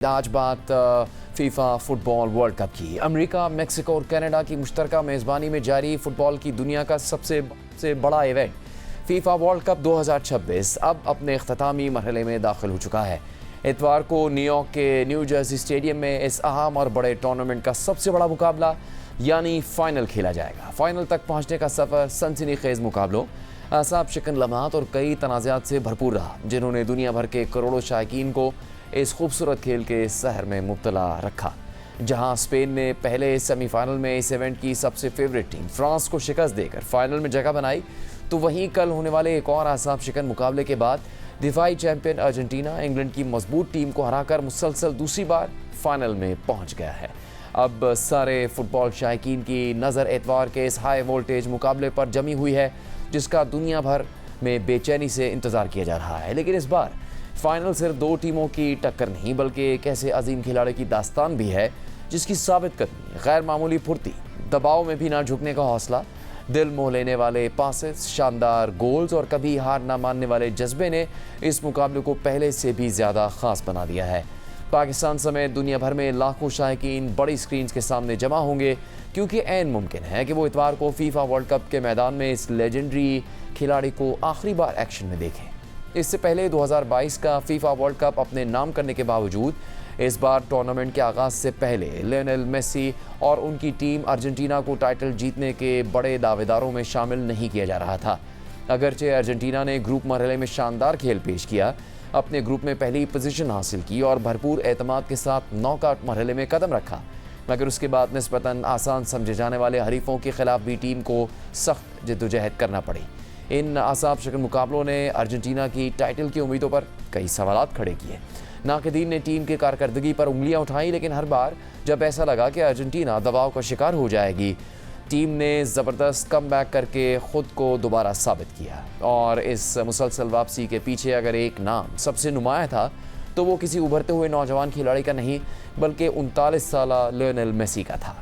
आज बात FIFA football world Cup की। अमेरिका, मेक्सिको और कनाडा की मुश्तरका मेज़बानी में जारी फुटबॉल की दुनिया का सबसे बड़ा इवेंट फीफा वर्ल्ड कप 2026 अब अपने इख्तितामी मरहले में दाखिल हो चुका है। इतवार को न्यूयॉर्क के न्यू जर्सी स्टेडियम में इस अहम और बड़े टूर्नामेंट का सबसे बड़ा मुकाबला यानी फाइनल खेला जाएगा। फाइनल तक पहुंचने का सफ़र सनसनीखेज़ मुकाबलों, असाब शिकन लम्हात और कई तनाज़ात से भरपूर रहा, जिन्होंने दुनिया भर के करोड़ों शायकीन को इस खूबसूरत खेल के सहर में मुब्तला रखा। जहां स्पेन ने पहले सेमीफाइनल में इस इवेंट की सबसे फेवरेट टीम फ्रांस को शिकस्त देकर फाइनल में जगह बनाई, तो वहीं कल होने वाले एक और आसाब शिकन मुकाबले के बाद दिफाई चैंपियन अर्जेंटीना इंग्लैंड की मजबूत टीम को हराकर मुसलसल दूसरी बार फाइनल में पहुंच गया है। अब सारे फुटबॉल शायकीन की नज़र एतवार के इस हाई वोल्टेज मुकाबले पर जमी हुई है, जिसका दुनिया भर में बेचैनी से इंतज़ार किया जा रहा है। लेकिन इस बार फाइनल सिर्फ दो टीमों की टक्कर नहीं, बल्कि एक ऐसे अजीम खिलाड़ी की दास्तान भी है जिसकी साबित करनी, गैर मामूली फुर्ती, दबाव में भी ना झुकने का हौसला, दिल मोह लेने वाले पासेस, शानदार गोल्स और कभी हार ना मानने वाले जज्बे ने इस मुकाबले को पहले से भी ज़्यादा ख़ास बना दिया है। पाकिस्तान समेत दुनिया भर में लाखों शायकीन बड़ी स्क्रीन के सामने जमा होंगे, क्योंकि ऐन मुमकिन है कि वो इतवार को फीफा वर्ल्ड कप के मैदान में इस लेजेंडरी खिलाड़ी को आखिरी बार एक्शन में देखें। इससे पहले 2022 का फीफा वर्ल्ड कप अपने नाम करने के बावजूद इस बार टूर्नामेंट के आगाज़ से पहले लियोनेल मेसी और उनकी टीम अर्जेंटीना को टाइटल जीतने के बड़े दावेदारों में शामिल नहीं किया जा रहा था। अगरचे अर्जेंटीना ने ग्रुप मरहले में शानदार खेल पेश किया, अपने ग्रुप में पहली पोजीशन हासिल की और भरपूर एतमाद के साथ नॉकआउट मरहले में कदम रखा, मगर उसके बाद निस्बतन आसान समझे जाने वाले हरीफों के खिलाफ भी टीम को सख्त जद्दोजहद करना पड़ी। इन आसाब शिकन मुकाबलों ने अर्जेंटीना की टाइटल की उम्मीदों पर कई सवालात खड़े किए। नाक़दीन ने टीम की कारकर्दगी पर उंगलियां उठाई, लेकिन हर बार जब ऐसा लगा कि अर्जेंटीना दबाव का शिकार हो जाएगी, टीम ने ज़बरदस्त कमबैक करके ख़ुद को दोबारा साबित किया। और इस मुसलसल वापसी के पीछे अगर एक नाम सबसे नुमाया था, तो वो किसी उभरते हुए नौजवान खिलाड़ी का नहीं, बल्कि 39 साला लियोनेल मेसी का था।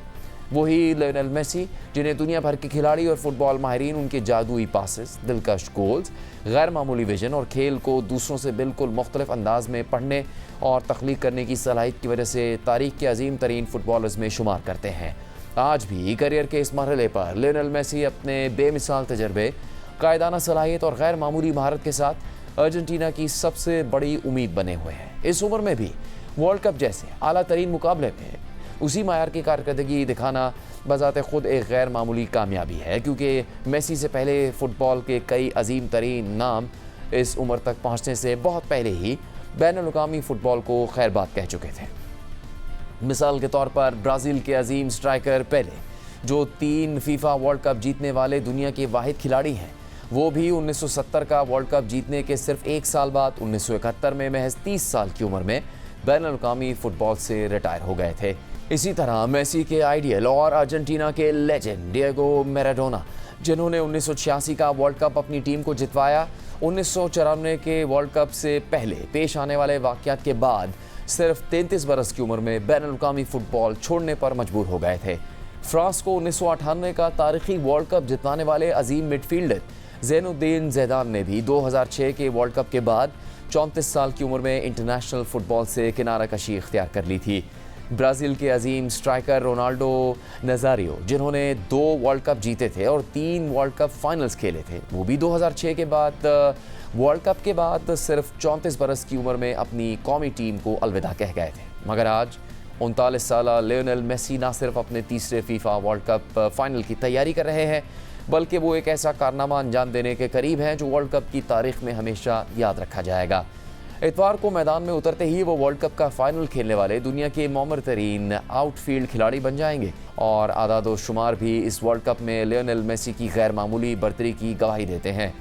वही लियोनेल मेसी जिन्हें दुनिया भर के खिलाड़ी और फुटबॉल माहिरीन उनके जादुई पासेस, दिलकश गोल्स, गैर मामूली विजन और खेल को दूसरों से बिल्कुल मुख्तलिफ अंदाज में पढ़ने और तख्लीक करने की सलाहियत की वजह से तारीख के अजीम तरीन फुटबॉलर्स में शुमार करते हैं। आज भी करियर के इस मरहले पर लियोनेल मेसी अपने बेमिसाल तजर्बे, कायदाना सलाहियत और गैर मामूली महारत के साथ अर्जेंटीना की सबसे बड़ी उम्मीद बने हुए हैं। इस उम्र में भी वर्ल्ड कप जैसे आला तरीन मुकाबले में उसी मायार की कारकर्दगी दिखाना बज़ाते खुद एक गैर मामूली कामयाबी है, क्योंकि मेसी से पहले फुटबॉल के कई अजीम तरीन नाम इस उम्र तक पहुँचने से बहुत पहले ही बैनुल-अक़वामी फ़ुटबॉल को खैरबाद कह चुके थे। मिसाल के तौर पर ब्राज़ील के अजीम स्ट्राइकर पेले, जो 3 फीफा वर्ल्ड कप जीतने वाले दुनिया के वाहिद खिलाड़ी हैं, वो भी 1970 का वर्ल्ड कप जीतने के सिर्फ एक साल बाद 1971 में महज 30 साल की उम्र में बैनुल-अक़वामी फ़ुटबॉल से रिटायर हो गए थे। इसी तरह मेसी के आइडियल और अर्जेंटीना के लेजेंड डिएगो मैराडोना, जिन्होंने 1986 का वर्ल्ड कप अपनी टीम को जितवाया, 1994 के वर्ल्ड कप से पहले पेश आने वाले वाक़यात के बाद सिर्फ 33 बरस की उम्र में बैनुल-अक़वामी फ़ुटबॉल छोड़ने पर मजबूर हो गए थे। फ्रांस को 1998 का तारीखी वर्ल्ड कप जितवाने वाले अजीम मिडफील्डर ज़ैनुद्दीन ज़िदान ने भी 2006 के वर्ल्ड कप के बाद 34 साल की उम्र में इंटरनेशनल फ़ुटबॉल से किनारा कशी इख्तियार कर ली थी। ब्राज़ील के अजीम स्ट्राइकर रोनाल्डो नज़ारियो, जिन्होंने 2 वर्ल्ड कप जीते थे और 3 वर्ल्ड कप फाइनल्स खेले थे, वो भी 2006 के बाद वर्ल्ड कप के बाद सिर्फ 34 बरस की उम्र में अपनी कौमी टीम को अलविदा कह गए थे। मगर आज 39 साला लियोनेल मेसी ना सिर्फ अपने तीसरे फीफा वर्ल्ड कप फाइनल की तैयारी कर रहे हैं, बल्कि वो एक ऐसा कारनामा अंजाम देने के करीब हैं जो वर्ल्ड कप की तारीख में हमेशा याद रखा जाएगा। इतवार को मैदान में उतरते ही वो वर्ल्ड कप का फाइनल खेलने वाले दुनिया के मौमर तरीन आउटफील्ड खिलाड़ी बन जाएंगे, और आदाद शुमार भी इस वर्ल्ड कप में लियोनेल मेसी की गैर मामूली बर्तरी की गवाही देते हैं।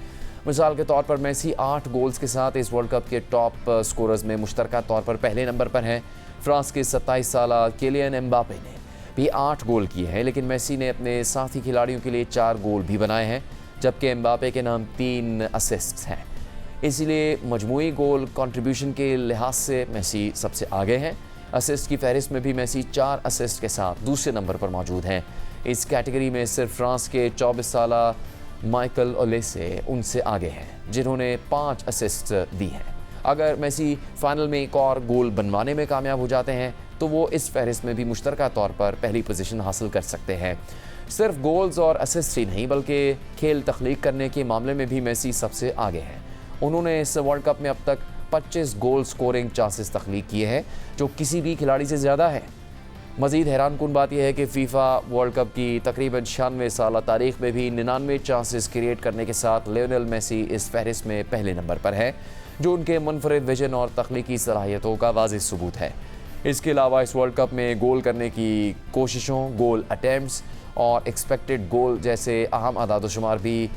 मिसाल के तौर पर मेसी 8 गोल्स के साथ इस वर्ल्ड कप के टॉप स्कोरर्स में मुश्तरका तौर पर पहले नंबर पर हैं। फ्रांस के 27 साला किलियन एम्बापे ने भी 8 गोल किए हैं, लेकिन मेसी ने अपने साथी खिलाड़ियों के लिए 4 गोल भी बनाए हैं, जबकि एम्बापे के नाम 3 असिस्ट्स हैं। इसलिए मजमूई गोल कंट्रीब्यूशन के लिहाज से मेसी सबसे आगे हैं। असिस्ट की फहरिस्त में भी मेसी 4 असिस्ट के साथ दूसरे नंबर पर मौजूद हैं। इस कैटेगरी में सिर्फ फ्रांस के 24 साला माइकल ओलेसे उनसे आगे हैं, जिन्होंने 5 असिस्ट दी हैं। अगर मेसी फाइनल में एक और गोल बनवाने में कामयाब हो जाते हैं तो वो इस फहरिस्त में भी मुश्तरका तौर पर पहली पोजीशन हासिल कर सकते हैं। सिर्फ गोल्स और असिस्ट ही नहीं बल्कि खेल तख्लीक करने के मामले में भी मेसी सबसे आगे हैं। उन्होंने इस वर्ल्ड कप में अब तक 25 गोल स्कोरिंग चांसेस तख्लीक किए हैं, जो किसी भी खिलाड़ी से ज़्यादा है। मज़ीद हैरानकुन बात यह है कि फीफा वर्ल्ड कप की तकरीबन 96 साल तारीख में भी 99 चांसेस क्रिएट करने के साथ लियोनेल मेसी इस फहरिस्त में पहले नंबर पर है, जो उनके मुनफरिद विजन और तख्लीकी सलाहियतों का वाज़ेह सबूत है। इसके अलावा इस वर्ल्ड कप में गोल करने की कोशिशों, गोल अटैम्प्ट्स और एक्सपेक्टेड गोल जैसे अहम अदाद-ओ-शुमार भी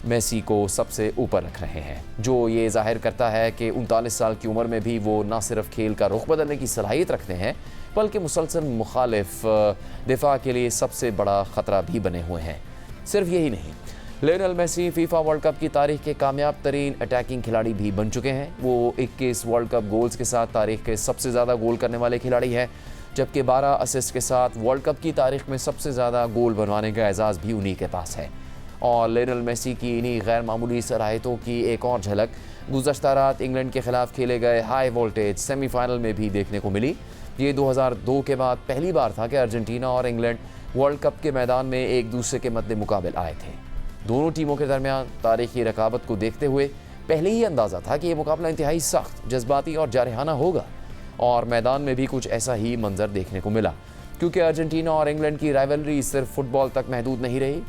मेसी को सबसे ऊपर रख रहे हैं, जो ये जाहिर करता है कि 39 साल की उम्र में भी वो न सिर्फ खेल का रुख बदलने की सलाहियत रखते हैं बल्कि मुसलसल मुखालिफ दिफा के लिए सबसे बड़ा ख़तरा भी बने हुए हैं। सिर्फ यही नहीं, Lionel Messi FIFA World Cup की तारीख के कामयाब तरीन अटैकिंग खिलाड़ी भी बन चुके हैं। वो 21 वर्ल्ड कप गोल्स के साथ तारीख के सबसे ज़्यादा गोल करने वाले खिलाड़ी हैं, जबकि 12 असिस्ट के साथ वर्ल्ड कप की तारीख में सबसे ज़्यादा गोल बनवाने का एजाज़ भी उन्हीं के पास है। और लियोनेल मेसी की इन्हीं गैर मामूली सलाहियतों की एक और झलक गुज़श्ता रात इंग्लैंड के खिलाफ खेले गए हाई वोल्टेज सेमीफाइनल में भी देखने को मिली। ये 2002 के बाद पहली बार था कि अर्जेंटीना और इंग्लैंड वर्ल्ड कप के मैदान में एक दूसरे के मद्दे मुकाबिल आए थे। दोनों टीमों के दरमियान तारीखी रकाबत को देखते हुए पहले ही अंदाज़ा था कि ये मुकाबला इंतहाई सख्त, जज्बाती और जारहाना होगा, और मैदान में भी कुछ ऐसा ही मंजर देखने को मिला। क्योंकि अर्जेंटीना और इंग्लैंड की राइवलरी सिर्फ फुटबॉल तक महदूद नहीं रही,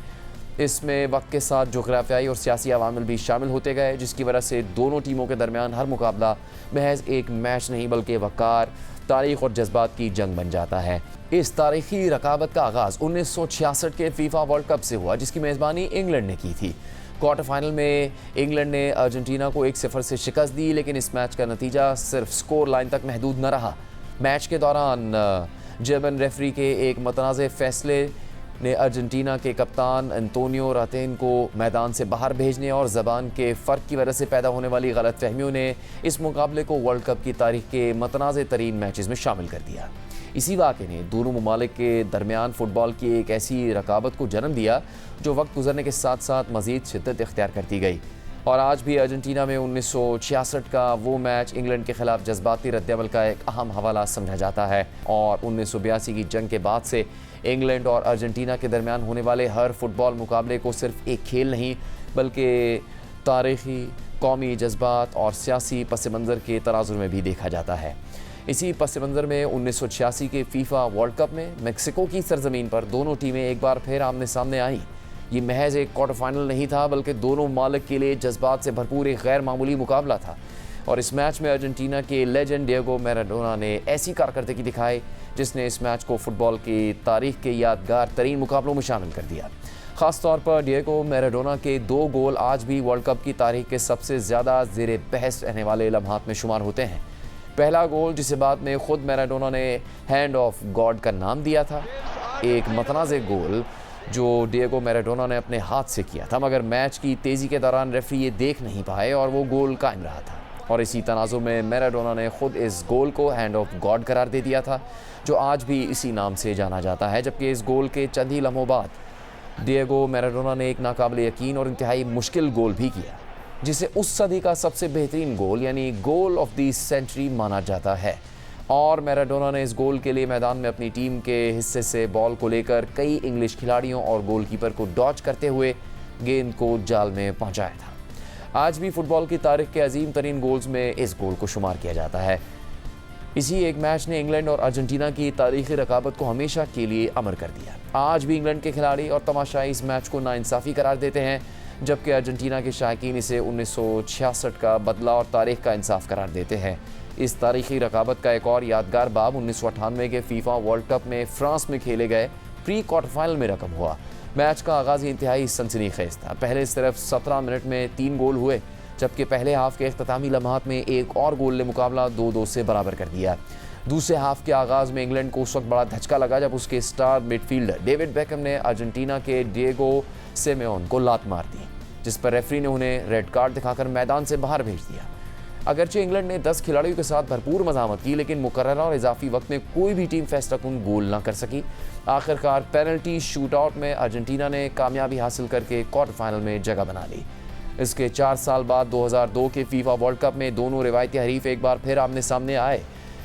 इसमें वक्त के साथ जोग्राफियाई और सियासी अवामिल भी शामिल होते गए, जिसकी वजह से दोनों टीमों के दरमियान हर मुकाबला महज एक मैच नहीं बल्कि वक़ार, तारीख और जज्बात की जंग बन जाता है। इस तारीखी रकाबत का आगाज़ 1966 के फीफा वर्ल्ड कप से हुआ, जिसकी मेज़बानी इंग्लैंड ने की थी। क्वार्टर फाइनल में इंग्लैंड ने अर्जेंटीना को 1-0 से शिकस्त दी, लेकिन इस मैच का नतीजा सिर्फ स्कोर लाइन तक महदूद न रहा। मैच के दौरान जर्मन रेफरी के एक मतनाज़े फैसले ने अर्जेंटीना के कप्तान एंटोनियो रातेन को मैदान से बाहर भेजने और ज़बान के फ़र्क की वजह से पैदा होने वाली गलतफहमियों ने इस मुकाबले को वर्ल्ड कप की तारीख के मतनाज़े तरीन मैचेस में शामिल कर दिया। इसी वाक़े ने दोनों ममालिक के दरमियान फ़ुटबॉल की एक ऐसी रकाबत को जन्म दिया जो वक्त गुजरने के साथ साथ मज़ीद शिद्दत इख्तियार करती गई। और आज भी अर्जेंटीना में 1966 का वो मैच इंग्लैंड के ख़िलाफ़ जज्बाती रद्दअमल का एक अहम हवाला समझा जाता है। और 1982 की जंग के बाद से इंग्लैंड और अर्जेंटीना के दरमियान होने वाले हर फुटबॉल मुकाबले को सिर्फ एक खेल नहीं बल्कि तारीख़ी, कौमी जज्बात और सियासी पस मंज़र के तराजुर में भी देखा जाता है। इसी पस मंज़र में 1986 के फीफा वर्ल्ड कप में मेक्सिको की सरजमीन पर दोनों टीमें एक बार फिर आमने सामने आईं। ये महज एक क्वार्टर फाइनल नहीं था बल्कि दोनों मालिक के लिए जज्बात से भरपूर एक गैर मामूली मुकाबला था। और इस मैच में अर्जेंटीना के लेजेंड डिएगो मैराडोना ने ऐसी कारकर्दगी दिखाई जिसने इस मैच को फुटबॉल की तारीख के यादगार तरीन मुकाबलों में शामिल कर दिया। ख़ास तौर पर डिएगो मैराडोना के 2 गोल आज भी वर्ल्ड कप की तारीख के सबसे ज़्यादा ज़ेरे बहस रहने वाले लम्हात में शुमार होते हैं। पहला गोल, जिसे बाद में ख़ुद मैराडोना ने हैंड ऑफ गॉड का नाम दिया था, एक मतनाज़े गोल जो डिएगो मैराडोना ने अपने हाथ से किया था, मगर मैच की तेज़ी के दौरान रेफरी ये देख नहीं पाए और वो गोल कायम रहा था। और इसी तनाज़ुर में मैराडोना ने ख़ुद इस गोल को हैंड ऑफ गॉड करार दे दिया था, जो आज भी इसी नाम से जाना जाता है। जबकि इस गोल के चंद ही लम्हों बाद डिएगो मैराडोना ने एक नाकाबिल यकीन और इंतहाई मुश्किल गोल भी किया, जिसे उस सदी का सबसे बेहतरीन गोल यानी गोल ऑफ द सेंचुरी माना जाता है। और मैराडोना ने इस गोल के लिए मैदान में अपनी टीम के हिस्से से बॉल को लेकर कई इंग्लिश खिलाड़ियों और गोलकीपर को डॉच करते हुए गेंद को जाल में पहुंचाया था। आज भी फुटबॉल की तारीख के अजीम तरीन गोल्स में इस गोल को शुमार किया जाता है। इसी एक मैच ने इंग्लैंड और अर्जेंटीना की तारीखी रकाबत को हमेशा के लिए अमर कर दिया। आज भी इंग्लैंड के खिलाड़ी और तमाशाई इस मैच को नाइंसाफ़ी करार देते हैं, जबकि अर्जेंटीना के शायकीन इसे 1966 का बदला और तारीख का इंसाफ करार देते हैं। इस तारीखी रकाबत का एक और यादगार बाब 1998 के फीफा वर्ल्ड कप में फ्रांस में खेले गए प्री क्वार्टर फाइनल में रकम हुआ। मैच का आगाज़ इंतहाई सनसनीखेज़ था। पहले सिर्फ 17 मिनट में 3 गोल हुए, जबकि पहले हाफ के इख्तितामी लम्हात में एक और गोल ने मुकाबला 2-2 से बराबर कर दिया। दूसरे हाफ के आगाज़ में इंग्लैंड को उस वक्त बड़ा धचका लगा जब उसके स्टार मिडफील्डर डेविड बेकहम ने अर्जेंटीना के डिएगो सिमेओन को लात मार दी, जिस पर रेफरी ने उन्हें रेड कार्ड दिखाकर मैदान से बाहर भेज दिया। अगरचे इंग्लैंड ने 10 खिलाड़ियों के साथ भरपूर मज़ामत की, लेकिन मुकर्ररा और इजाफी वक्त में कोई भी टीम फैसलाकुन गोल ना कर सकी। आखिरकार पेनल्टी शूट आउट में अर्जेंटीना ने कामयाबी हासिल करके क्वार्टर फाइनल में जगह बना ली। इसके 4 साल बाद 2002 के फीफा वर्ल्ड कप में दोनों रिवायती हरीफ एक बार फिर आमने सामने आए।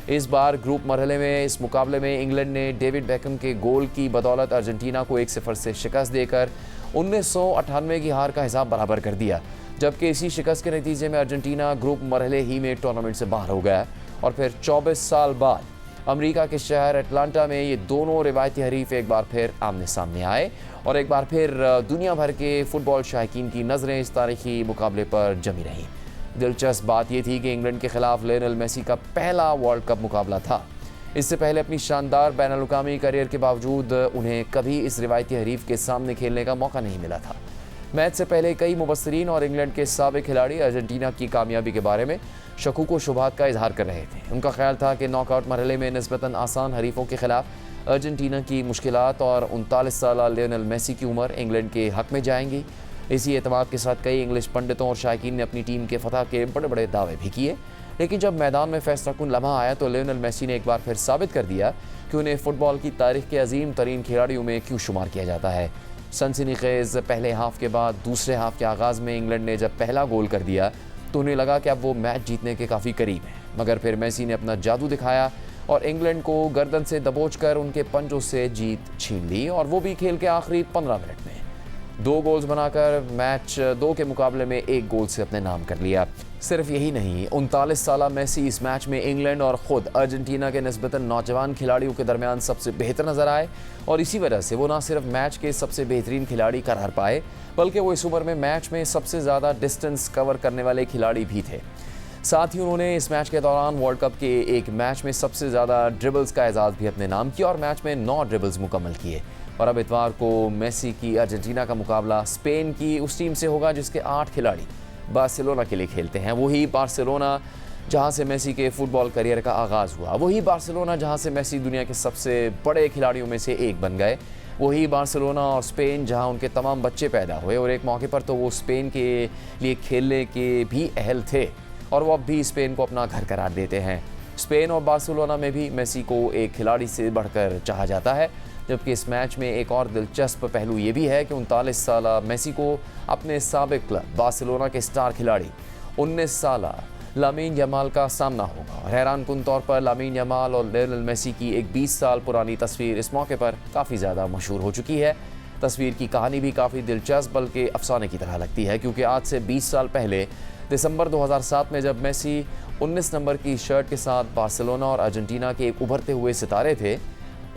इस बार ग्रुप मरहले में इस मुकाबले में इंग्लैंड ने डेविड बेकहम के गोल की बदौलत अर्जेंटीना को 1-0 से शिकस्त देकर 1998 की हार का हिसाब बराबर कर दिया, जबकि इसी शिकस्त के नतीजे में अर्जेंटीना ग्रुप मरहले ही में टूर्नामेंट से बाहर हो गया। और फिर 24 साल बाद अमेरिका के शहर अटलांटा में ये दोनों रिवायती हरीफ एक बार फिर आमने सामने आए और एक बार फिर दुनिया भर के फुटबॉल शायकीन की नज़रें इस तारीखी मुकाबले पर जमी रहीं। दिलचस्प बात यह थी कि इंग्लैंड के खिलाफ लियोनेल मेसी का पहला वर्ल्ड कप मुकाबला था। इससे पहले अपनी शानदार बैनुल-अक़वामी करियर के बावजूद उन्हें कभी इस रिवायती हरीफ के सामने खेलने का मौका नहीं मिला था। मैच से पहले कई मुबस्सिरीन और इंग्लैंड के साबिक खिलाड़ी अर्जेंटीना की कामयाबी के बारे में शकूक व शुबहात का इजहार कर रहे थे। उनका ख्याल था कि नॉकआउट मरहले में निस्बतन आसान हरीफों के खिलाफ अर्जेंटीना की मुश्किलात और 39 साल लियोनेल मेसी की उम्र इंग्लैंड के हक में जाएंगी। इसी एतमाद के साथ कई इंग्लिश पंडितों और शायकीन ने अपनी टीम के फतह के बड़े बड़े दावे भी किए, लेकिन जब मैदान में फैसलाकुन लम्हा आया तो लियोनेल मेसी ने एक बार फिर साबित कर दिया कि उन्हें फुटबॉल की तारीख के अजीम तरीन खिलाड़ियों में क्यों शुमार किया जाता है। सनसनीखेज पहले हाफ के बाद दूसरे हाफ के आगाज़ में इंग्लैंड ने जब पहला गोल कर दिया तो उन्हें लगा कि अब वो मैच जीतने के काफ़ी करीब हैं, मगर फिर मेसी ने अपना जादू दिखाया और इंग्लैंड को गर्दन से दबोच कर उनके पंजों से जीत छीन ली, और वो भी खेल के आखिरी 15 मिनट में 2 गोल्स बनाकर मैच 2 के मुकाबले में 1 गोल से अपने नाम कर लिया। सिर्फ यही नहीं, 39 साला मेसी इस मैच में इंग्लैंड और ख़ुद अर्जेंटीना के निस्बतन नौजवान खिलाड़ियों के दरमियान सबसे बेहतर नज़र आए, और इसी वजह से वो न सिर्फ मैच के सबसे बेहतरीन खिलाड़ी करार पाए, बल्कि वो इस उम्र में मैच में सबसे ज़्यादा डिस्टेंस कवर करने वाले खिलाड़ी भी थे। साथ ही उन्होंने इस मैच के दौरान वर्ल्ड कप के एक मैच में सबसे ज़्यादा ड्रिबल्स का एजाज़ भी अपने नाम किया और मैच में 9 ड्रिबल्स मुकम्मल किए। और अब इतवार को मेसी की अर्जेंटीना का मुकाबला स्पेन की उस टीम से होगा जिसके 8 खिलाड़ी बार्सिलोना के लिए खेलते हैं। वही बार्सिलोना जहां से मेसी के फुटबॉल करियर का आगाज़ हुआ, वही बार्सिलोना जहां से मेसी दुनिया के सबसे बड़े खिलाड़ियों में से एक बन गए, वही बार्सिलोना और स्पेन जहां उनके तमाम बच्चे पैदा हुए और एक मौके पर तो वो स्पेन के लिए खेलने के भी अहल थे और वो अब भी स्पेन को अपना घर करार देते हैं। स्पेन और बार्सिलोना में भी मेसी को एक खिलाड़ी से बढ़कर चाहा जाता है, जबकि इस मैच में एक और दिलचस्प पहलू ये भी है कि 39 साला मेसी को अपने साबिक क्लब बार्सिलोना के स्टार खिलाड़ी 19 साला लामीन यमाल का सामना होगा। और हैरानकुन तौर पर लामीन यमाल और लियोनेल मेसी की एक 20 साल पुरानी तस्वीर इस मौके पर काफ़ी ज़्यादा मशहूर हो चुकी है। तस्वीर की कहानी भी काफ़ी दिलचस्प बल्कि अफसाने की तरह लगती है, क्योंकि आज से 20 साल पहले दिसंबर 2007 में जब मेसी 19 नंबर की शर्ट के साथ बार्सिलोना और अर्जेंटीना के एक उभरते हुए सितारे थे,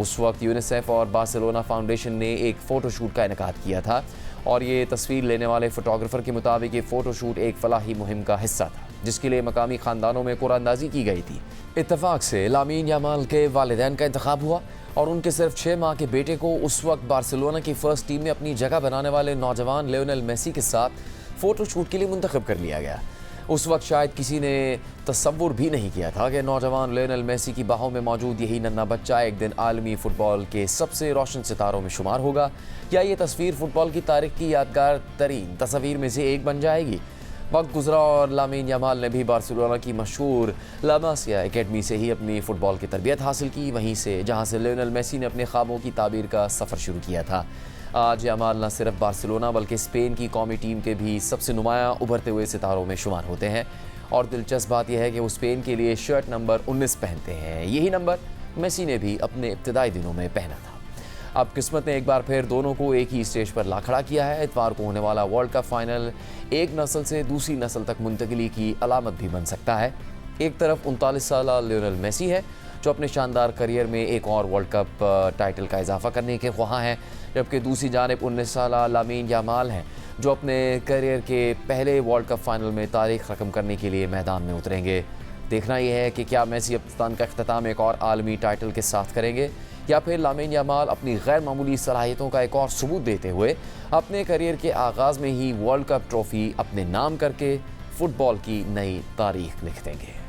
उस वक्त यूनिसेफ और बार्सिलोना फाउंडेशन ने एक फ़ोटोशूट का इनेकाद किया था और ये तस्वीर लेने वाले फ़ोटोग्राफ़र के मुताबिक ये फ़ोटोशूट एक फलाही मुहिम का हिस्सा था जिसके लिए मकामी ख़ानदानों में कुरानंदाज़ी की गई थी। इत्तफाक से लामीन यमाल के वालिदैन का इंतखाब हुआ और उनके सिर्फ 6 माह के बेटे को उस वक्त बार्सिलोना की फ़र्स्ट टीम में अपनी जगह बनाने वाले नौजवान लियोनेल मेसी के साथ फ़ोटोशूट के लिए मुंतखब कर लिया गया। उस वक्त शायद किसी ने तसव्वुर भी नहीं किया था कि नौजवान लियोनेल मेसी की बाहों में मौजूद यही नन्हा बच्चा एक दिन आलमी फ़ुटबॉल के सबसे रोशन सितारों में शुमार होगा, या ये तस्वीर फ़ुटबॉल की तारीख की यादगार तरीन तस्वीर में से एक बन जाएगी। वक्त गुजरा और लामीन यमाल ने भी बार्सिलोना की मशहूर ला मासिया एकेडमी से ही अपनी फ़ुटबॉल की तरबियत हासिल की, वहीं से जहाँ से लियोनेल मेसी ने अपने ख्वाबों की ताबीर का सफ़र शुरू किया था। आज यमाल न सिर्फ बार्सिलोना बल्कि स्पेन की कौमी टीम के भी सबसे नुमायाँ उभरते हुए सितारों में शुमार होते हैं। और दिलचस्प बात यह है कि वो स्पेन के लिए शर्ट नंबर 19 पहनते हैं। यही नंबर मेसी ने भी अपने इब्तदाई दिनों में पहना था। अब किस्मत ने एक बार फिर दोनों को एक ही स्टेज पर ला खड़ा किया है। इतवार को होने वाला वर्ल्ड कप फाइनल एक नस्ल से दूसरी नस्ल तक मुंतकिली की अलामत भी बन सकता है। एक तरफ 39 साला लियोनेल मेसी है जो अपने शानदार करियर में एक और वर्ल्ड कप टाइटल का इजाफा करने के ख्वाह हैं, जबकि दूसरी जानिब 19 साला लामीन यमाल हैं जो अपने करियर के पहले वर्ल्ड कप फाइनल में तारीख रकम करने के लिए मैदान में उतरेंगे। देखना यह है कि क्या मेसी पाकिस्तान का अख्ताम एक और आलमी टाइटल के साथ करेंगे या फिर लामीन यमाल अपनी गैर मामूली सलाहियतों का एक और सबूत देते हुए अपने करियर के आगाज़ में ही वर्ल्ड कप ट्रॉफ़ी अपने नाम करके फ़ुटबॉल की नई तारीख लिख देंगे।